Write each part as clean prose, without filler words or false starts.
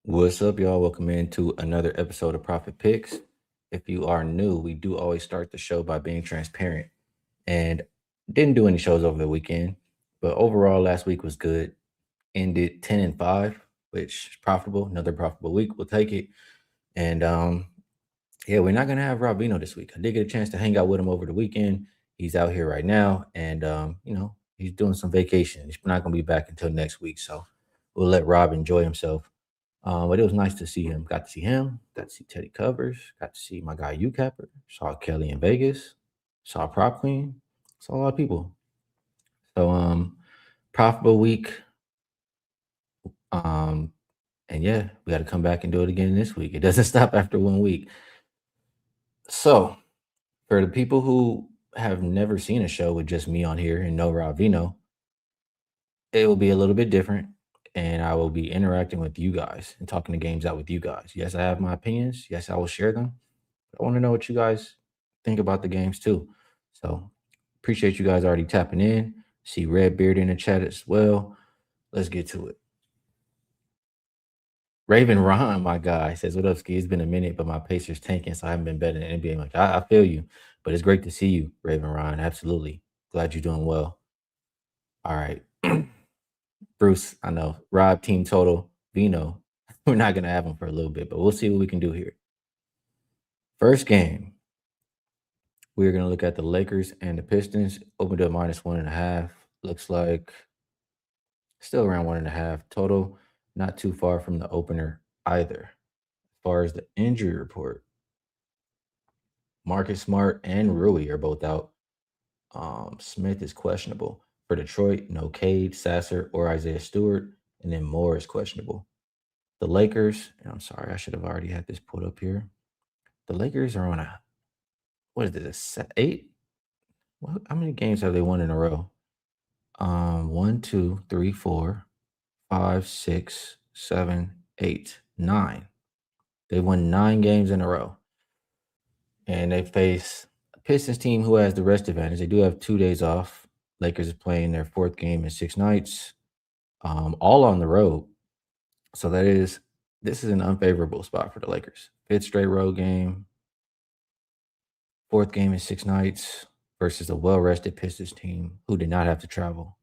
What's up, y'all? Welcome into another episode of Profit Picks. If you are new, we do always start the show by being transparent. And didn't do any shows over the weekend, but overall, last week was good. Ended 10-5, which is profitable. Another profitable week. We'll take it. And yeah, we're not gonna have Rob Veno this week. I did get a chance to hang out with him over the weekend. He's out here right now, and he's doing some vacation. He's not gonna be back until next week, so we'll let Rob enjoy himself. But it was nice to see him. Got to see him. Got to see Teddy Covers. Got to see my guy UCapper. Saw Kelly in Vegas. Saw Prop Queen. Saw a lot of people. So profitable week. Um, and yeah, we got to come back and do it again this week. It doesn't stop after 1 week. So for the people who have never seen a show with just me on here and no Rob Vino, it will be a little bit different. And I will be interacting with you guys and talking the games out with you guys. Yes, I have my opinions. Yes, I will share them. I want to know what you guys think about the games too. So appreciate you guys already tapping in. See Redbeard in the chat as well. Let's get to it. Raven Ron, my guy, says, "What up, Skee? It's been a minute, but my Pacers tanking, so I haven't been betting the NBA." Like, I feel you, but it's great to see you, Raven Ron. Absolutely. Glad you're doing well. All right. Bruce, I know. Rob, team total, Vino. We're not going to have him for a little bit, but we'll see what we can do here. First game. We're going to look at the Lakers and the Pistons. Opened up -1.5. Looks like still around 1.5. Total, not too far from the opener either. As far as the injury report, Marcus Smart and Rui are both out. Smith is questionable. For Detroit, no Cade, Sasser, or Isaiah Stewart. And then Moore is questionable. The Lakers, and I'm sorry, I should have already had this put up here. The Lakers are on what is this, 8? How many games have they won in a row? 1, 2, 3, 4, 5, 6, 7, 8, 9. They won 9 games in a row. And they face a Pistons team who has the rest advantage. They do have 2 days off. Lakers is playing their 4th game in 6 nights, all on the road. So this is an unfavorable spot for the Lakers. 5th straight road game, 4th game in 6 nights versus a well-rested Pistons team who did not have to travel.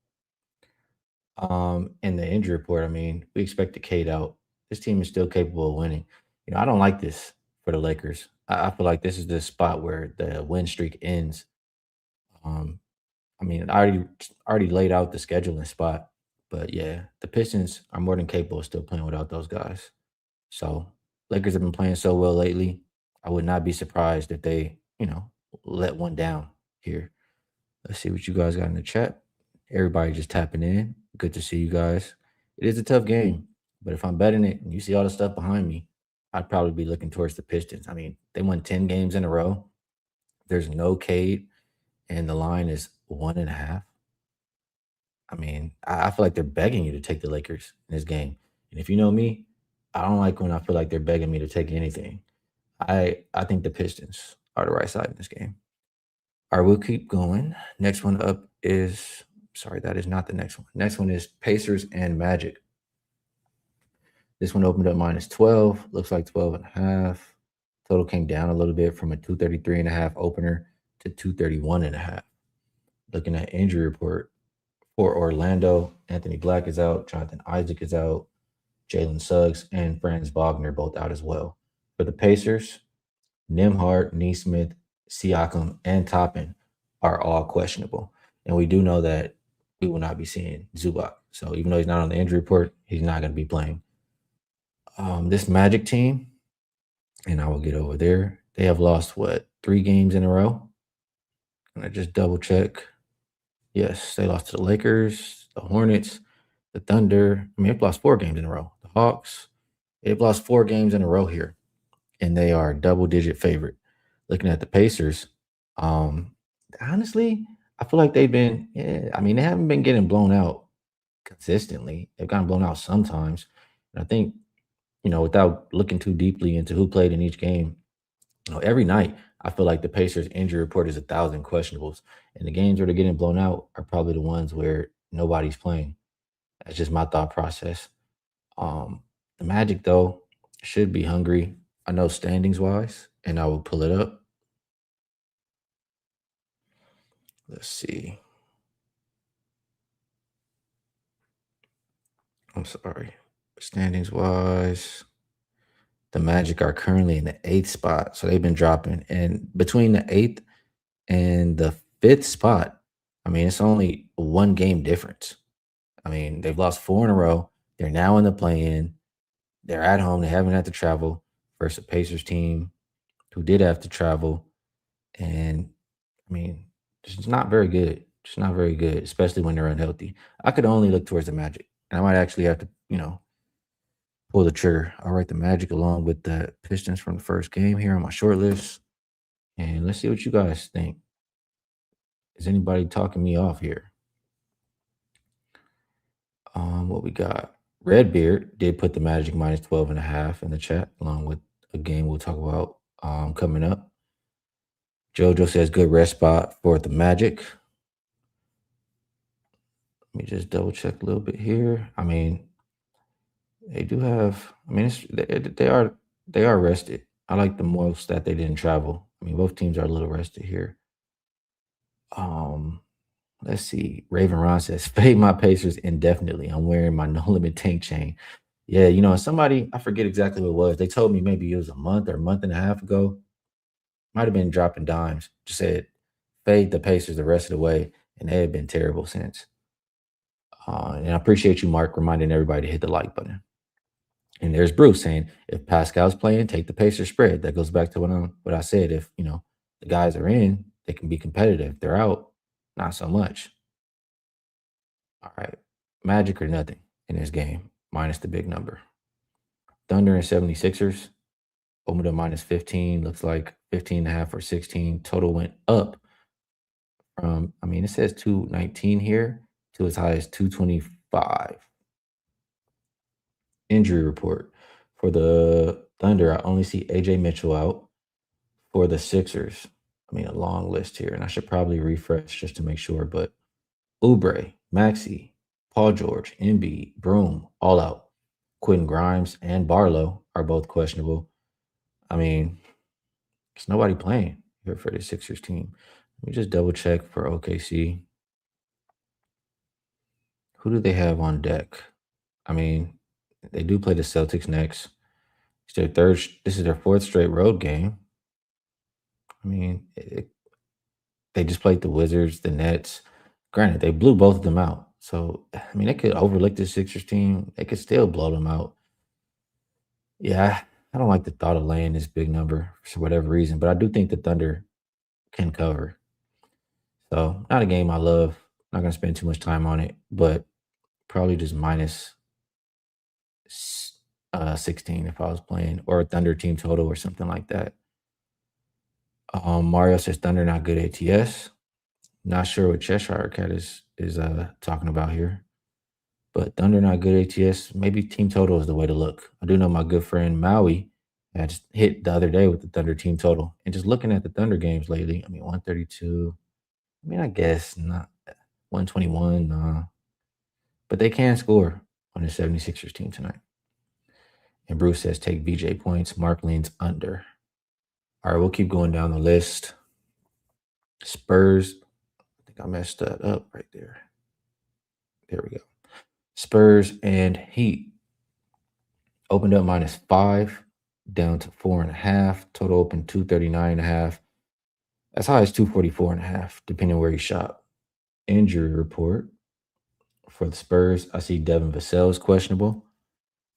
In the injury report, I mean, we expect the Cade out. This team is still capable of winning. I don't like this for the Lakers. I feel like this is the spot where the win streak ends. I mean, I already laid out the scheduling spot, but yeah, the Pistons are more than capable of still playing without those guys. So Lakers have been playing so well lately. I would not be surprised if they, let one down here. Let's see what you guys got in the chat. Everybody just tapping in. Good to see you guys. It is a tough game, but if I'm betting it and you see all the stuff behind me, I'd probably be looking towards the Pistons. I mean, they won 10 games in a row. There's no Cade, and the line is 1.5. I mean, I feel like they're begging you to take the Lakers in this game. And if you know me, I don't like when I feel like they're begging me to take anything. I think the Pistons are the right side in this game. All right, we'll keep going. Next one up is sorry, that is not the next one. Next one is Pacers and Magic. This one opened up -12. Looks like 12.5. Total came down a little bit from a 233.5 opener to 231.5. Looking at injury report for Orlando, Anthony Black is out, Jonathan Isaac is out, Jalen Suggs and Franz Wagner both out as well. For the Pacers, Nembhard, Neesmith, Siakam, and Toppin are all questionable. And we do know that we will not be seeing Zubac. So even though he's not on the injury report, he's not going to be playing. This Magic team, and I will get over there, they have lost, 3 games in a row? And I just double check. Yes, they lost to the Lakers, the Hornets, the Thunder. I mean, they've lost 4 games in a row. The Hawks, they've lost 4 games in a row here, and they are a double-digit favorite. Looking at the Pacers, honestly, I feel like they've been, I mean, they haven't been getting blown out consistently. They've gotten blown out sometimes. And I think, without looking too deeply into who played in each game, every night I feel like the Pacers injury report is 1,000 questionables. And the games where they're getting blown out are probably the ones where nobody's playing. That's just my thought process. Um, The Magic, though, should be hungry. I know standings wise, and I will pull it up. Let's see. I'm sorry. Standings wise, the Magic are currently in the eighth spot. So they've been dropping. And between the eighth and the fifth spot, I mean, it's only one game difference. I mean, they've lost four in a row. They're now in the play in. They're at home. They haven't had to travel versus a Pacers team who did have to travel. And I mean, it's not very good. It's not very good, especially when they're unhealthy. I could only look towards the Magic. And I might actually have to, pull the trigger. I'll write the Magic along with the Pistons from the first game here on my short list. And let's see what you guys think. Is anybody talking me off here? What we got? Redbeard did put the Magic minus 12 and a half in the chat, along with a game we'll talk about coming up. Jojo says good rest spot for the Magic. Let me just double check a little bit here. I mean, they do have. I mean, they are rested. I like the most that they didn't travel. I mean, both teams are a little rested here. Um, let's see. Raven Ron says, "Fade my Pacers indefinitely. I'm wearing my no limit tank chain." Yeah, somebody I forget exactly what it was. They told me maybe it was a month or a month and a half ago. Might have been dropping dimes. Just said, "Fade the Pacers the rest of the way," and they have been terrible since. And I appreciate you, Mark, reminding everybody to hit the like button. And there's Bruce saying, if Pascal's playing, take the Pacers spread. That goes back to what I said. If the guys are in, they can be competitive. If they're out, not so much. All right. Magic or nothing in this game, minus the big number. Thunder and 76ers, opened up minus 15, looks like 15 and a half or 16. Total went up from, I mean, it says 219 here to as high as 225. Injury report. For the Thunder, I only see AJ Mitchell out. For the Sixers, I mean, a long list here, and I should probably refresh just to make sure, but Oubre, Maxey, Paul George, Embiid, Broom, all out. Quentin Grimes and Barlow are both questionable. I mean, there's nobody playing here for the Sixers team. Let me just double check for OKC. Who do they have on deck? I mean, they do play the Celtics next. It's their third. This is their fourth straight road game. I mean, they just played the Wizards, the Nets. Granted, they blew both of them out. So, I mean, they could overlook the Sixers team. They could still blow them out. Yeah, I don't like the thought of laying this big number for whatever reason, but I do think the Thunder can cover. So, not a game I love. Not going to spend too much time on it, but probably just minus 16 if I was playing, or a Thunder team total or something like that. Mario says Thunder not good ATS. Not sure what Cheshire Cat is talking about here, but Thunder not good ATS. Maybe team total is the way to look. I do know my good friend Maui had just hit the other day with the Thunder team total, and just looking at the Thunder games lately. I mean, 132. I mean, I guess not 121. But they can score on the 76ers team tonight. And Bruce says take VJ points. Mark leans under. All right, we'll keep going down the list. Spurs. I think I messed that up right there. There we go. Spurs and Heat opened up minus 5, down to 4.5. Total open 239.5. As high as 244.5, depending on where you shop. Injury report for the Spurs. I see Devin Vassell is questionable.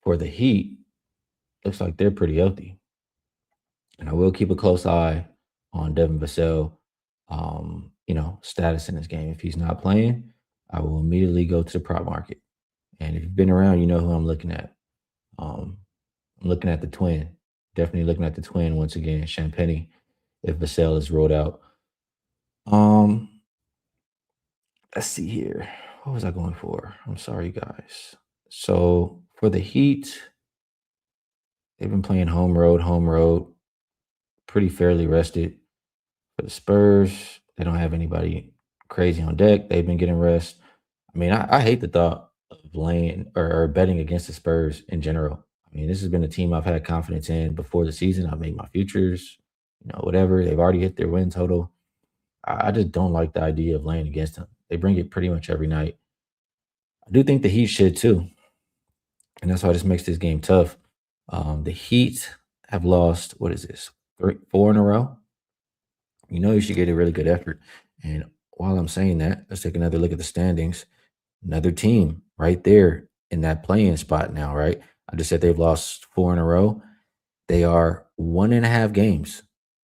For the Heat, looks like they're pretty healthy. And I will keep a close eye on Devin Vassell, status in this game. If he's not playing, I will immediately go to the prop market. And if you've been around, you know who I'm looking at. I'm looking at the twin. Definitely looking at the twin once again, Champagny, if Vassell is rolled out. Let's see here. What was I going for? I'm sorry, guys. So for the Heat, they've been playing home road, pretty fairly rested. For the Spurs, they don't have anybody crazy on deck. They've been getting rest. I mean, I hate the thought of laying or betting against the Spurs in general. I mean, this has been a team I've had confidence in before the season. I've made my futures, whatever. They've already hit their win total. I just don't like the idea of laying against them. They bring it pretty much every night. I do think the Heat should too, and that's why this makes this game tough. The Heat have lost, what is this, three, four in a row? You should get a really good effort. And while I'm saying that, let's take another look at the standings. Another team right there in that playing spot now, right? I just said they've lost four in a row. They are 1.5 games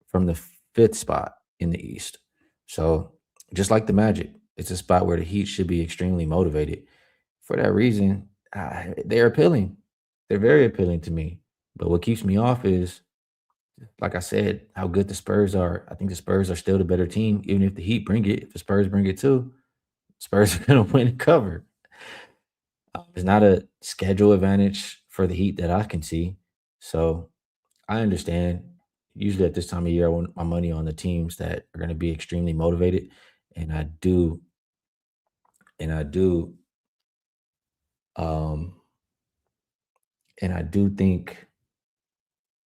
from the fifth spot in the East. So just like the Magic, it's a spot where the Heat should be extremely motivated. For that reason, they're appealing. They're very appealing to me. But what keeps me off is, like I said, how good the Spurs are. I think the Spurs are still the better team, even if the Heat bring it. If the Spurs bring it too, Spurs are going to win and cover. It's not a schedule advantage for the Heat that I can see. So I understand. Usually at this time of year, I want my money on the teams that are going to be extremely motivated, and I do, um, and I do think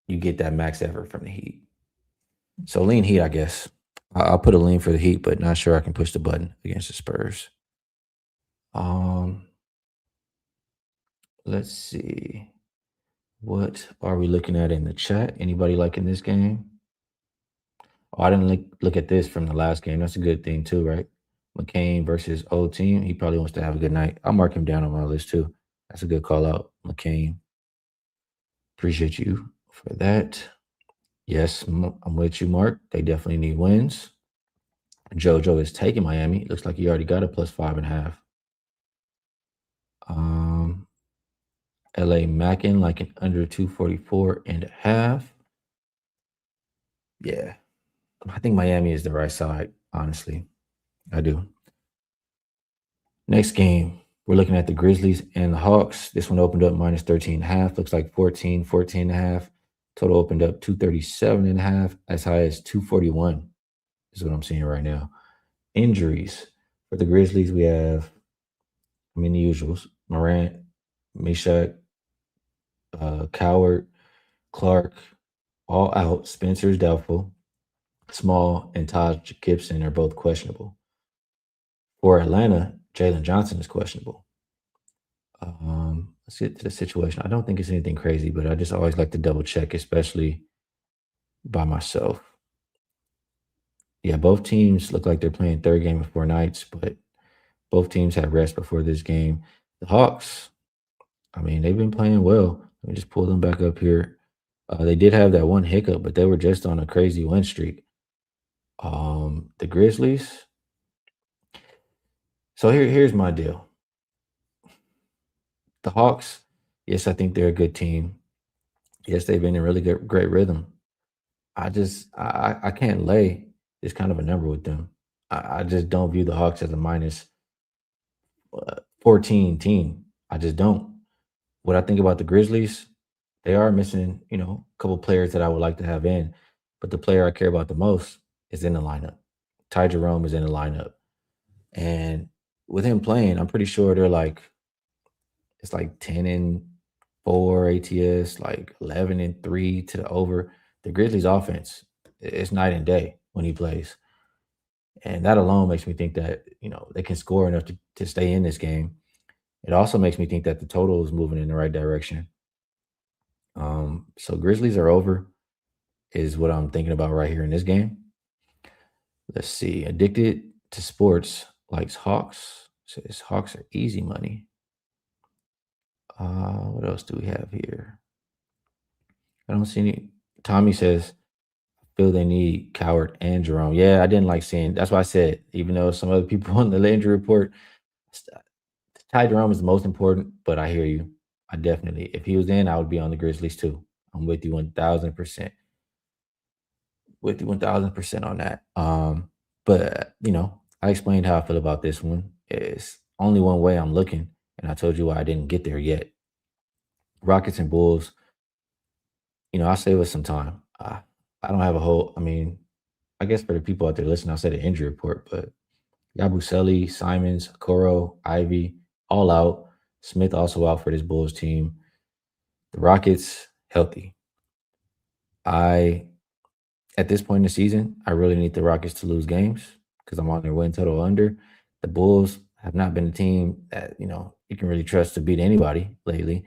you get that max effort from the Heat. So lean Heat, I guess. I'll put a lean for the Heat, but not sure I can push the button against the Spurs. Um, let's see. What are we looking at in the chat? Anybody liking this game? Oh, I didn't look at this from the last game. That's a good thing too, right? McCain versus old team. He probably wants to have a good night. I'll mark him down on my list too. That's a good call out, McCain. Appreciate you for that. Yes, I'm with you, Mark. They definitely need wins. JoJo is taking Miami. Looks like he already got a +5.5. Um, LA Mackin like an under 244.5. Yeah, I think Miami is the right side, honestly. I do. Next game, we're looking at the Grizzlies and the Hawks. This one opened up -13.5. Looks like 14.5. Total opened up 237.5, as high as 241 is what I'm seeing right now. Injuries for the Grizzlies, we have, the usuals: Morant, Meshack, Coward, Clark, all out. Spencer's doubtful. Small and Taj Gibson are both questionable. For Atlanta, Jalen Johnson is questionable. Let's get to the situation. I don't think it's anything crazy, but I just always like to double check, especially by myself. Yeah, both teams look like they're playing third game in 4 nights, but both teams had rest before this game. The Hawks, they've been playing well. Let me just pull them back up here. They did have that one hiccup, but they were just on a crazy win streak. The Grizzlies. So here's my deal. The Hawks, yes, I think they're a good team. Yes, they've been in really great rhythm. I can't lay this kind of a number with them. I just don't view the Hawks as a -14 team. I just don't. What I think about the Grizzlies, they are missing, a couple players that I would like to have in, but the player I care about the most is in the lineup. Ty Jerome is in the lineup. And with him playing, I'm pretty sure it's like 10-4 ATS, like 11-3 to the over. The Grizzlies offense, it's night and day when he plays. And that alone makes me think that, they can score enough to stay in this game. It also makes me think that the total is moving in the right direction. So Grizzlies are over is what I'm thinking about right here in this game. Let's see. Addicted to sports likes Hawks. Says Hawks are easy money. What else do we have here? I don't see any. Tommy says, feel they need Coward and Jerome. Yeah, I didn't like seeing. That's why I said, even though some other people on the injury report, Ty Jerome is the most important, but I hear you. I definitely, if he was in, I would be on the Grizzlies too. I'm with you 1,000%. With you 1,000% on that. But I explained how I feel about this one. It's only one way I'm looking, and I told you why I didn't get there yet. Rockets and Bulls. I'll save us some time. I don't have a whole. I guess for the people out there listening, I'll say the injury report, but Yabusele, Simons, Okoro, Ivy, all out. Smith also out for this Bulls team. The Rockets healthy. I At this point in the season, I really need the Rockets to lose games because I'm on their win total under. The Bulls have not been a team that you can really trust to beat anybody lately.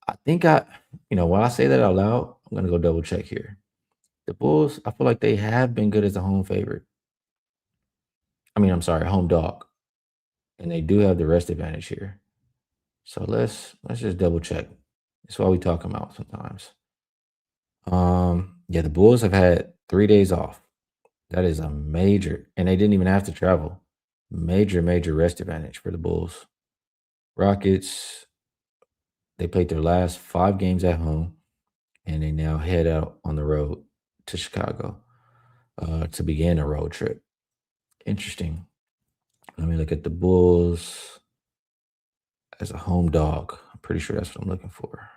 I think while I say that out loud, I'm gonna go double check here. The Bulls, I feel like they have been good as a home favorite. I mean, I'm sorry, home dog, and they do have the rest advantage here. So let's just double check. That's why we talk them out sometimes. Yeah, the Bulls have had 3 days off. That is a major, and they didn't even have to travel. Major, major rest advantage for the Bulls. Rockets, they played their last 5 games at home, and they now head out on the road to Chicago to begin a road trip. Interesting. Let me look at the Bulls as a home dog. I'm pretty sure that's what I'm looking for.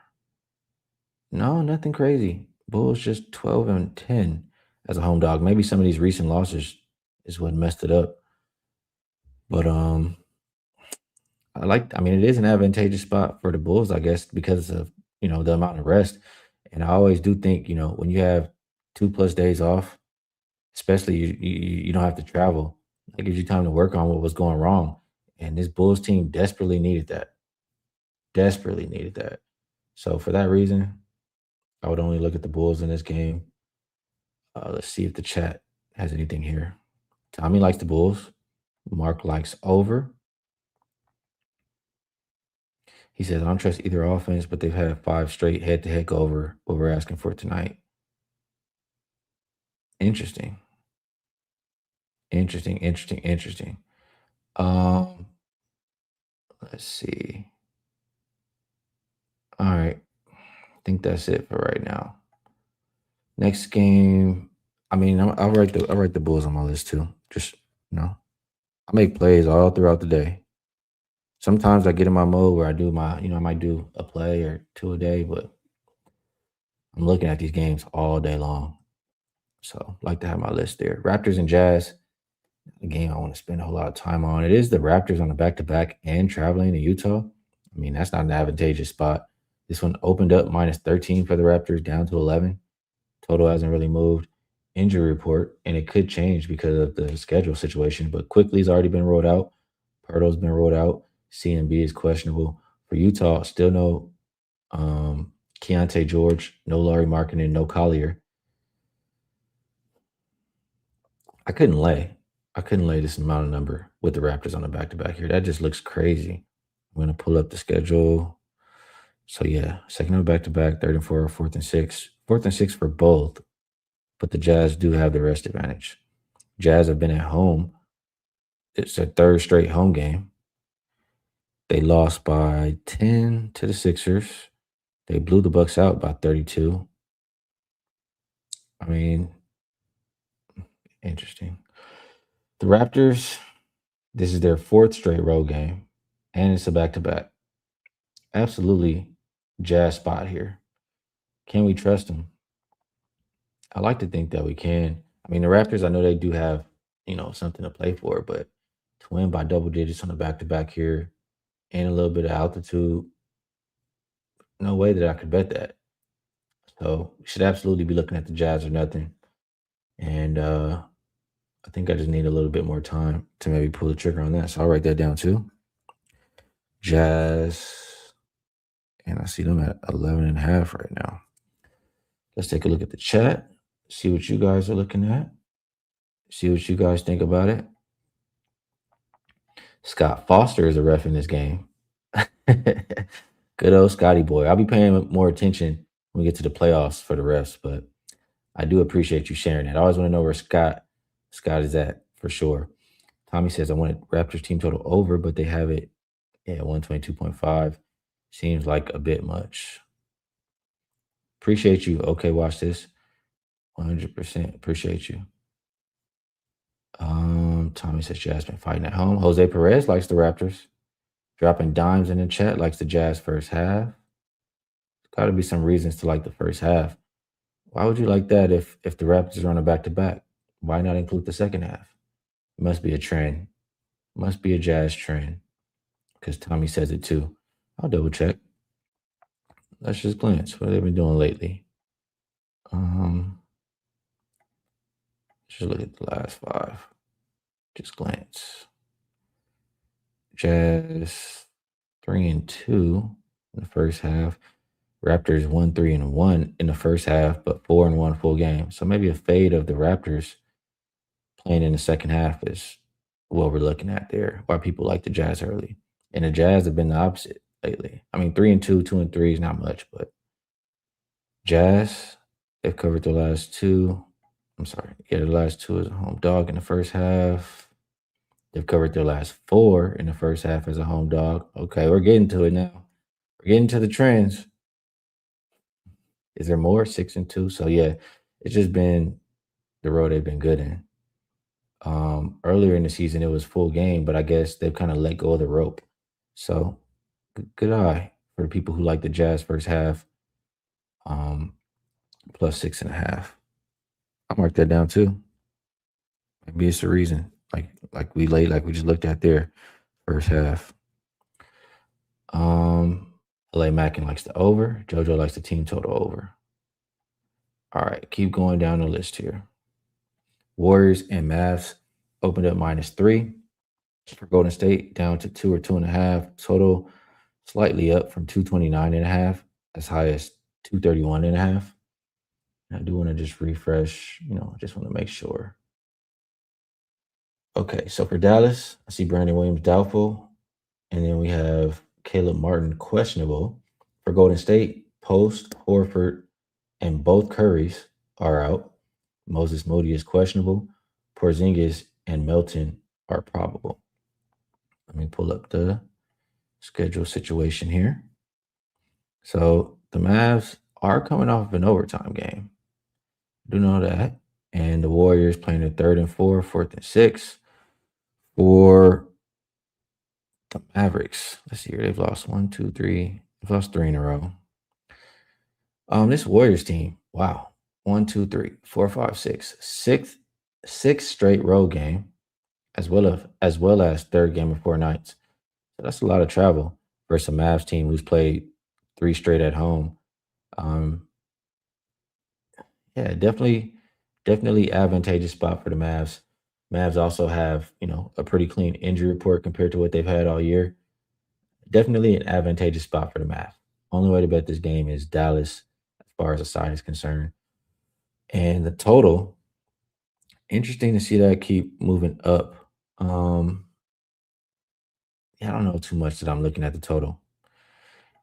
No, nothing crazy. Bulls just 12-10 as a home dog. Maybe some of these recent losses is what messed it up. But I mean, it is an advantageous spot for the Bulls, I guess, because of, the amount of rest. And I always do think, when you have 2+ days off, especially you don't have to travel, that gives you time to work on what was going wrong. And this Bulls team desperately needed that. Desperately needed that. So for that reason, I would only look at the Bulls in this game. Let's see if the chat has anything here. Tommy likes the Bulls. Mark likes over. He says, I don't trust either offense, but they've had 5 straight head-to-head go over what we're asking for tonight. Interesting. Interesting, interesting, interesting. Um, let's see. All right. I think that's it for right now. Next game. I mean, I'll write the Bulls on my list too. Just I make plays all throughout the day. Sometimes I get in my mode where I might do a play or two a day, but I'm looking at these games all day long. So I like to have my list there. Raptors and Jazz, a game I want to spend a whole lot of time on. It is the Raptors on a back to back and traveling to Utah. I mean, that's not an advantageous spot. This one opened up -13 for the Raptors, down to 11. Total hasn't really moved. Injury report, and it could change because of the schedule situation, but Quickly's already been rolled out. Pirtle's been rolled out. CMB is questionable. For Utah, still no Keontae George, no Laurie Markkinen, no Collier. I couldn't lay. I couldn't lay this amount of number with the Raptors on the back to back here. That just looks crazy. I'm gonna pull up the schedule. So yeah, second on back to back, third and four, fourth and six. Fourth and six for both, but the Jazz do have the rest advantage. Jazz have been at home. It's a third straight home game. They lost by 10 to the Sixers. They blew the Bucks out by 32. I mean, interesting. The Raptors, this is their fourth straight road game, and it's a back to back. Absolutely Jazz spot here. Can we trust them? I like to think that we can. I mean, the Raptors, I know they do have, something to play for, but to win by double digits on the back to back here and a little bit of altitude, no way that I could bet that. So we should absolutely be looking at the Jazz or nothing. And I think I just need a little bit more time to maybe pull the trigger on that. So I'll write that down too. Jazz. And I see them at 11.5 right now. Let's take a look at the chat, see what you guys are looking at, see what you guys think about it. Scott Foster is a ref in this game. Good old Scotty boy. I'll be paying more attention when we get to the playoffs for the refs, but I do appreciate you sharing it. I always want to know where Scott is at for sure. Tommy says I wanted Raptors team total over, but they have it at 122.5. Seems like a bit much. Appreciate you. Okay, watch this. 100% appreciate you. Tommy says Jazz been fighting at home. Jose Perez likes the Raptors. Dropping dimes in the chat, likes the Jazz first half. Got to be some reasons to like the first half. Why would you like that if the Raptors are on a back-to-back? Why not include the second half? It must be a trend. Must be a Jazz trend because Tommy says it too. I'll double check. let's just glance. What have they been doing lately? Um, just look at the last five. Just glance. Jazz 3-2 in the first half. Raptors 1-3-1 in the first half, but 4-1 full game. So maybe a fade of the Raptors playing in the second half is what we're looking at there. Why people like the Jazz early, and the Jazz have been the opposite lately. I mean, 3-2, 2-3 is not much, but Jazz they've covered the last two. I'm sorry, yeah, the last two as a home dog in the first half. They've covered their last four in the first half as a home dog. Okay, we're getting to it now. We're getting to the trends. Is there more? 6-2. So yeah, it's just been the road they've been good in. Earlier in the season, it was full game, but I guess they've kind of let go of the rope. So good eye for the people who like the Jazz first half, um, plus 6.5. I marked that down too. Maybe it's the reason. Like we just looked at there, first half. LA Mackin likes the over. JoJo likes the team total over. All right, keep going down the list here. Warriors and Mavs opened up -3 for Golden State, down to 2 or 2.5. Total slightly up from 229.5, as high as 231.5. I do want to just refresh, just want to make sure. Okay, so for Dallas, I see Brandon Williams doubtful. And then we have Caleb Martin questionable. For Golden State, Post, Horford, and both Currys are out. Moses Moody is questionable. Porzingis and Melton are probable. Let me pull up the schedule situation here. So the Mavs are coming off of an overtime game. Do know that. And the Warriors playing the 3rd and 4, 4th and 6. For the Mavericks, let's see here. They've lost 1, 2, 3. They've lost 3 in a row. This Warriors team, wow. 1, 2, 3, 4, 5, 6. Sixth straight road game, as well as third game of 4 nights. So that's a lot of travel versus a Mavs team who's played 3 straight at home. Um, yeah, definitely advantageous spot for the Mavs. Mavs also have, a pretty clean injury report compared to what they've had all year. Definitely an advantageous spot for the Mavs. Only way to bet this game is Dallas as far as the side is concerned. And the total, interesting to see that keep moving up. Um, yeah, I don't know too much that I'm looking at the total.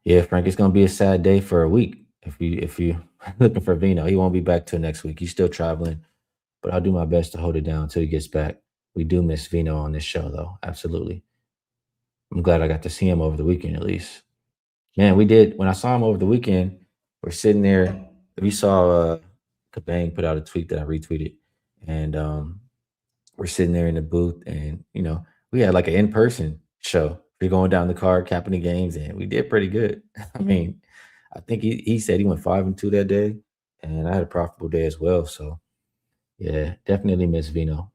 Yeah, Frank, it's gonna be a sad day for a week if you looking for Vino. He won't be back till next week. He's still traveling, but I'll do my best to hold it down until he gets back. We do miss Vino on this show, though. Absolutely. I'm glad I got to see him over the weekend at least. Man, we did when I saw him over the weekend, we're sitting there. We saw Kabang put out a tweet that I retweeted, and we're sitting there in the booth, and we had like an in-person show. We're going down the card, capping the games, and we did pretty good. I mean, I think he said he went 5-2 that day, and I had a profitable day as well. So yeah, definitely miss Vino.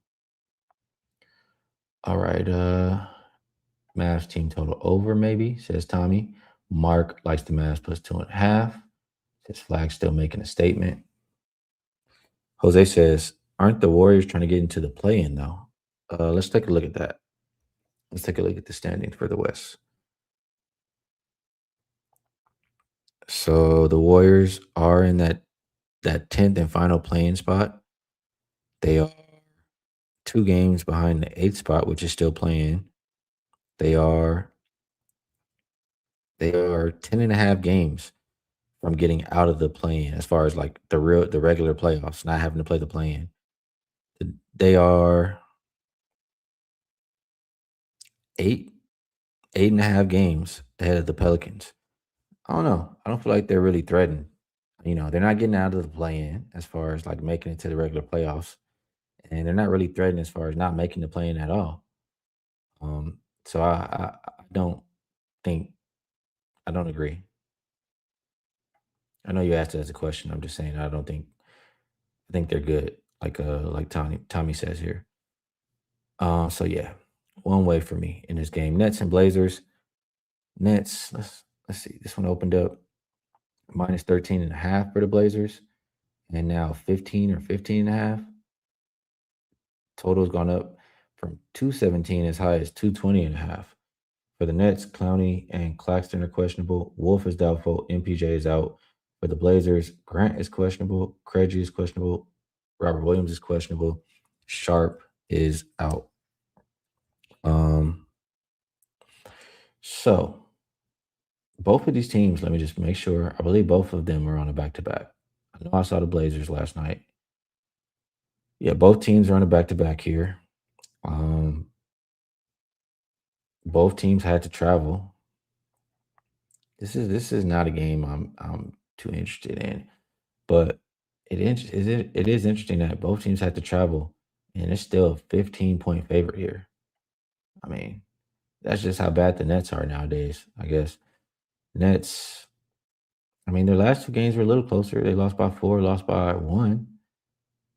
All right, Mavs team total over, maybe, says Tommy. Mark likes the Mavs plus 2.5. Says Flag still making a statement. Jose says, aren't the Warriors trying to get into the play-in though? Let's take a look at that. Let's take a look at the standings for the West. So the Warriors are in that 10th and final play-in spot. They are 2 games behind the 8th spot, which is still playing. They are 10.5 games from getting out of the play-in as far as like the regular playoffs, not having to play the play-in. They are 8 8.5 games ahead of the Pelicans. I don't know. I don't feel like they're really threatened. They're not getting out of the play-in as far as like making it to the regular playoffs, and they're not really threatened as far as not making the play-in at all. So I don't think I don't agree. I know you asked it as a question. I'm just saying I think they're good. Like Tommy says here. So yeah, one way for me in this game. Nets and Blazers. Nets. Let's see. This one opened up. minus 13.5 for the Blazers, and now 15 or 15.5. Total's gone up from 217 as high as 220.5. For the Nets, Clowney and Claxton are questionable. Wolf is doubtful. MPJ is out. For the Blazers, Grant is questionable. Craigie is questionable. Robert Williams is questionable. Sharp is out. Um, so both of these teams, let me just make sure. I believe both of them are on a back to back. I know I saw the Blazers last night. Yeah, both teams are on a back to back here. Um, both teams had to travel. This is not a game I'm too interested in, but it is interesting that both teams had to travel, and it's still a 15-point favorite here. I mean, that's just how bad the Nets are nowadays. I guess Nets. I mean, their last two games were a little closer. They lost by four, lost by one,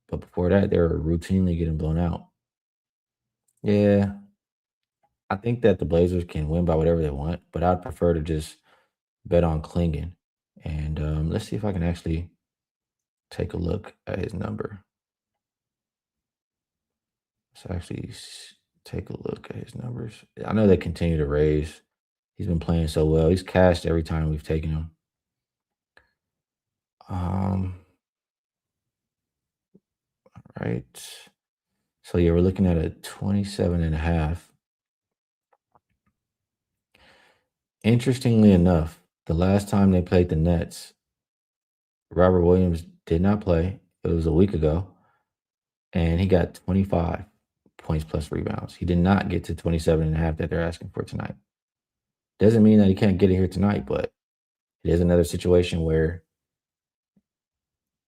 but before that, they were routinely getting blown out. Yeah, I think that the Blazers can win by whatever they want, but I'd prefer to just bet on Klingen. And let's see if I can actually take a look at his number. Let's actually take a look at his numbers. I know they continue to raise. He's been playing so well. He's cashed every time we've taken him. Um, right. So yeah, we're looking at a 27.5. Interestingly enough, the last time they played the Nets, Robert Williams did not play. It was a week ago, and he got 25 points plus rebounds. He did not get to 27.5 that they're asking for tonight. Doesn't mean that he can't get it here tonight, but it is another situation where,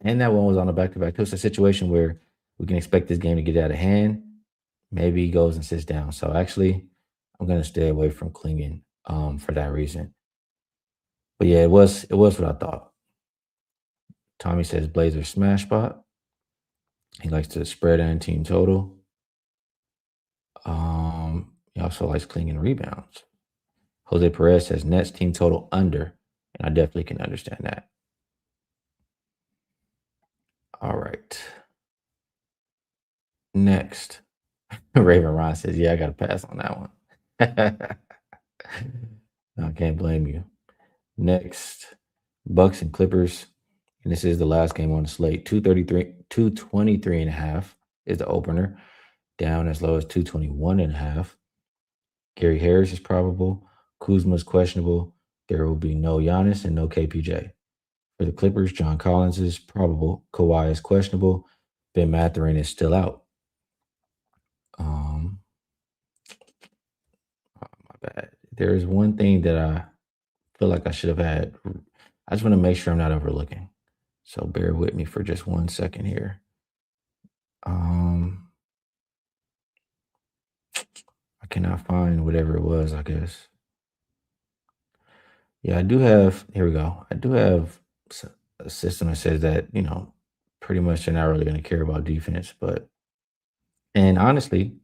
and that one was on a back to back. It was a situation where we can expect this game to get out of hand. Maybe he goes and sits down. So actually, I'm going to stay away from clinging for that reason. But yeah, it was what I thought. Tommy says Blazers smash spot. He likes to spread and team total. He also likes clinging rebounds. Jose Perez says Nets team total under, and I definitely can understand that. All right. Next, Raven Ron says, "Yeah, I got to pass on that one." I can't blame you. Next, Bucks and Clippers, and this is the last game on the slate. 233, 223.5 is the opener, down as low as 221.5. Gary Harris is probable. Kuzma's questionable. There will be no Giannis and no KPJ. For the Clippers, John Collins is probable. Kawhi is questionable. Ben Mathurin is still out. Um, my bad. There is one thing that I feel like I should have had. I just want to make sure I'm not overlooking. So bear with me for just 1 second here. Um, I cannot find whatever it was, I guess. Yeah, I do have, here we go. I do have a system that says that, pretty much they're not really going to care about defense. And honestly,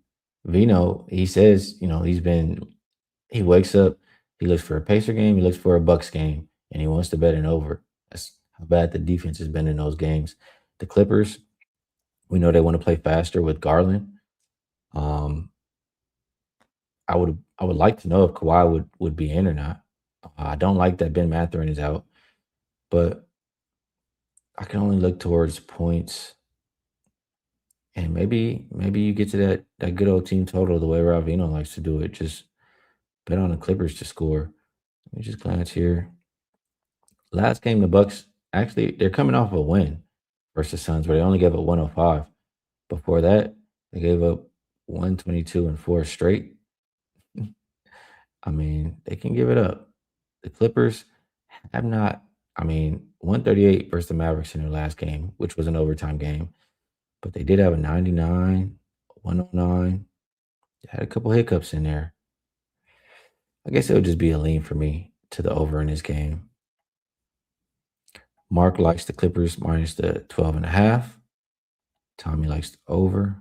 Vino, he says, he wakes up, he looks for a Pacer game, he looks for a Bucks game, and he wants to bet an over. That's how bad the defense has been in those games. The Clippers, we know they want to play faster with Garland. Um, I would like to know if Kawhi would be in or not. I don't like that Ben Mathurin is out, but I can only look towards points, and maybe you get to that good old team total the way Rob Veno likes to do it. Just bet on the Clippers to score. Let me just glance here. Last game, the Bucks actually they're coming off a win versus Suns, where they only gave up 105. Before that, they gave up 122 and four straight. I mean, they can give it up. The Clippers have not. I mean, 138 versus the Mavericks in their last game, which was an overtime game, but they did have a 99, 109. They had a couple hiccups in there. I guess it would just be a lean for me to the over in this game. Mark likes the Clippers minus the 12.5. Tommy likes the over.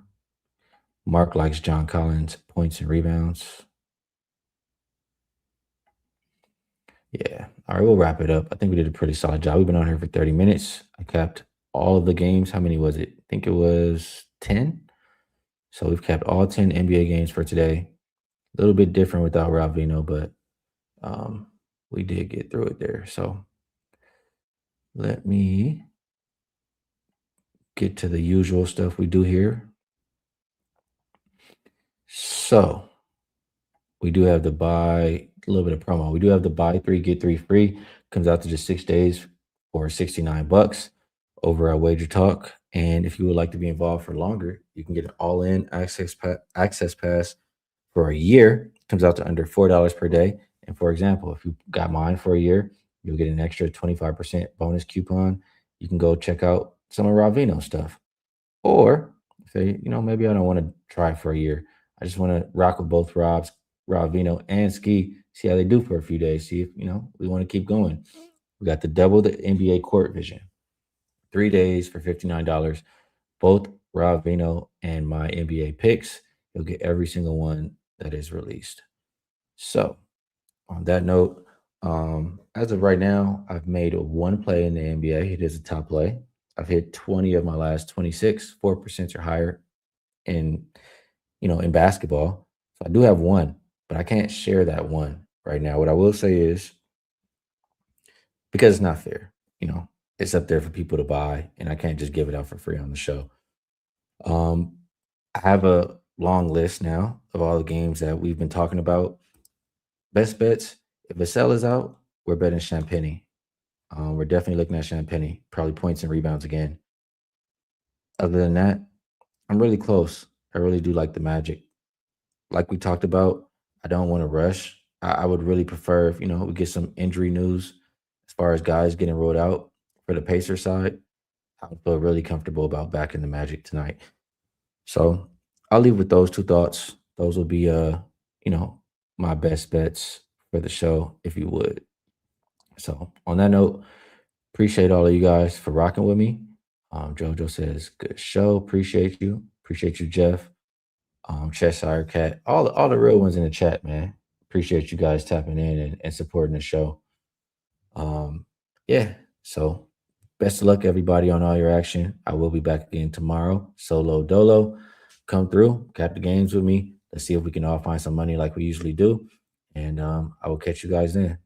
Mark likes John Collins points and rebounds. Yeah. All right, we'll wrap it up. I think we did a pretty solid job. We've been on here for 30 minutes. I kept all of the games. How many was it? I think it was 10. So we've kept all 10 NBA games for today. A little bit different without Rob Veno, but um, we did get through it there. So let me get to the usual stuff we do here. So we do have the buy, a little bit of promo. We do have the buy three, get three free. Comes out to just 6 days for 69 bucks over at WagerTalk. And if you would like to be involved for longer, you can get an all-in access pass for a year. Comes out to under $4 per day. And for example, if you got mine for a year, you'll get an extra 25% bonus coupon. You can go check out some of Ravino stuff. Or say, maybe I don't want to try for a year. I just want to rock with both Rob Vino and Skee, see how they do for a few days. See if, we want to keep going. We got the double the NBA court vision. 3 days for $59. Both Rob Vino and my NBA picks. You'll get every single one that is released. So on that note, as of right now, I've made one play in the NBA. It is a top play. I've hit 20 of my last 26, 4% or higher in in basketball. So I do have one, but I can't share that one right now. What I will say is because it's not fair, it's up there for people to buy, and I can't just give it out for free on the show. Um, I have a long list now of all the games that we've been talking about. Best bets. If Vassell is out, we're betting Champagne. We're definitely looking at Champagne, probably points and rebounds again. Other than that, I'm really close. I really do like the Magic. Like we talked about, I don't want to rush. I would really prefer if, we get some injury news as far as guys getting rolled out for the Pacer side. I would feel really comfortable about backing the Magic tonight. So I'll leave with those two thoughts. Those will be you know, my best bets for the show, if you would. So on that note, appreciate all of you guys for rocking with me. Jojo says, good show. Appreciate you. Appreciate you, Jeff. Cheshire Cat, all the real ones in the chat, man. Appreciate you guys tapping in and supporting the show. Um, yeah. So best of luck, everybody, on all your action. I will be back again tomorrow. Solo dolo. Come through, cap the games with me. Let's see if we can all find some money like we usually do. And I will catch you guys then.